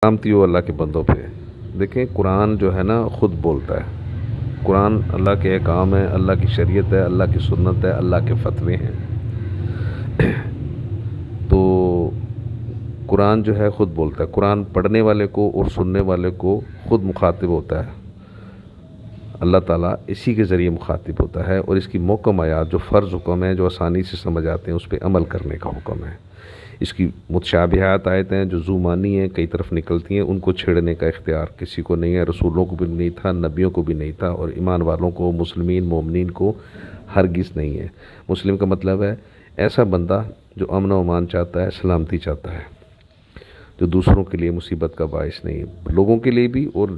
سلامتی ہو اللہ کے بندوں پہ۔ دیکھیں قرآن جو ہے نا خود بولتا ہے، قرآن اللہ کے احکام ہے، اللہ کی شریعت ہے، اللہ کی سنت ہے، اللہ کے فتوے ہیں۔ تو قرآن جو ہے خود بولتا ہے، قرآن پڑھنے والے کو اور سننے والے کو خود مخاطب ہوتا ہے، اللہ تعالیٰ اسی کے ذریعے مخاطب ہوتا ہے، اور اس کی محکم آیات جو فرض حکم ہیں جو آسانی سے سمجھ آتے ہیں اس پہ عمل کرنے کا حکم ہے۔ اس کی متشابہات آیتیں ہیں جو ذو معنی ہیں، کئی طرف نکلتی ہیں، ان کو چھیڑنے کا اختیار کسی کو نہیں ہے، رسولوں کو بھی نہیں تھا، نبیوں کو بھی نہیں تھا، اور ایمان والوں کو، مسلمین مومنین کو ہرگز نہیں ہے۔ مسلم کا مطلب ہے ایسا بندہ جو امن و امان چاہتا ہے، سلامتی چاہتا ہے، جو دوسروں کے لیے مصیبت کا باعث نہیں ہے، لوگوں کے لیے بھی اور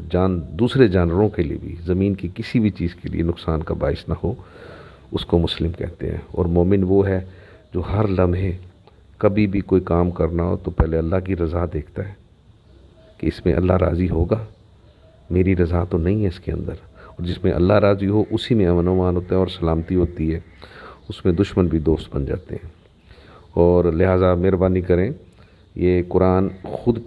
دوسرے جانوروں کے لیے بھی، زمین کی کسی بھی چیز کے لیے نقصان کا باعث نہ ہو، اس کو مسلم کہتے ہیں۔ اور مومن وہ ہے جو ہر لمحے کبھی بھی کوئی کام کرنا ہو تو پہلے اللہ کی رضا دیکھتا ہے کہ اس میں اللہ راضی ہوگا، میری رضا تو نہیں ہے اس کے اندر، اور جس میں اللہ راضی ہو اسی میں امن و امان ہوتا ہے اور سلامتی ہوتی ہے، اس میں دشمن بھی دوست بن جاتے ہیں۔ اور لہٰذا مہربانی کریں، یہ قرآن خود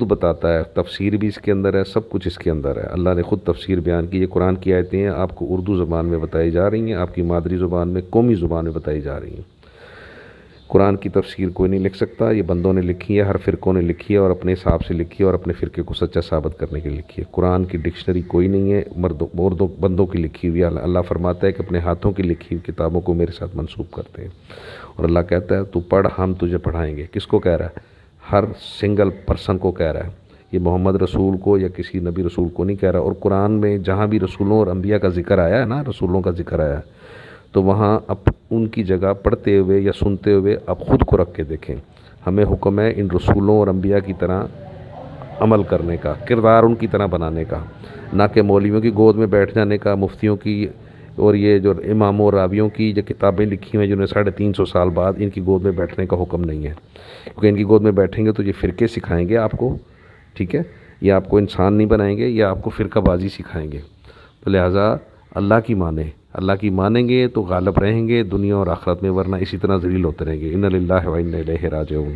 بتاتا ہے، تفسیر بھی اس کے اندر ہے، سب کچھ اس کے اندر ہے، اللہ نے خود تفسیر بیان کی۔ یہ قرآن کی آیتیں ہیں، آپ کو اردو زبان میں بتائی جا رہی ہیں، آپ کی مادری زبان میں، قومی زبان میں بتائی جا رہی ہیں۔ قرآن کی تفسیر کوئی نہیں لکھ سکتا، یہ بندوں نے لکھی ہے، ہر فرقوں نے لکھی ہے، اور اپنے حساب سے لکھی ہے، اور اپنے فرقے کو سچا ثابت کرنے کے لیے لکھی ہے۔ قرآن کی ڈکشنری کوئی نہیں ہے، بندوں کی لکھی ہوئی ہے۔ اللہ فرماتا ہے کہ اپنے ہاتھوں کی لکھی ہوئی کتابوں کو میرے ساتھ منسوب کرتے ہیں، اور اللہ کہتا ہے تو پڑھ، ہم تجھے پڑھائیں گے۔ کس کو کہہ رہا ہے؟ ہر سنگل پرسن کو کہہ رہا ہے، یہ محمد رسول کو یا کسی نبی رسول کو نہیں کہہ رہا۔ اور قرآن میں جہاں بھی رسولوں اور انبیاء کا ذکر آیا ہے نا، رسولوں کا ذکر آیا ہے، تو وہاں اب ان کی جگہ پڑھتے ہوئے یا سنتے ہوئے اب خود کو رکھ کے دیکھیں۔ ہمیں حکم ہے ان رسولوں اور انبیاء کی طرح عمل کرنے کا، کردار ان کی طرح بنانے کا، نہ کہ مولویوں کی گود میں بیٹھ جانے کا، مفتیوں کی اور یہ جو اماموں اور راویوں کی جو کتابیں لکھی ہیں جنہیں 350 سال بعد، ان کی گود میں بیٹھنے کا حکم نہیں ہے، کیونکہ ان کی گود میں بیٹھیں گے تو یہ فرقے سکھائیں گے آپ کو، ٹھیک ہے، یہ آپ کو انسان نہیں بنائیں گے، یہ آپ کو فرقہ بازی سکھائیں گے۔ تو لہٰذا اللہ کی مانیں، اللہ کی مانیں گے تو غالب رہیں گے دنیا اور آخرت میں، ورنہ اسی طرح ذلیل ہوتے رہیں گے۔ اِنَّ لِلَّهِ وَإِنَّا إِلَيْهِ رَاجِعُونَ۔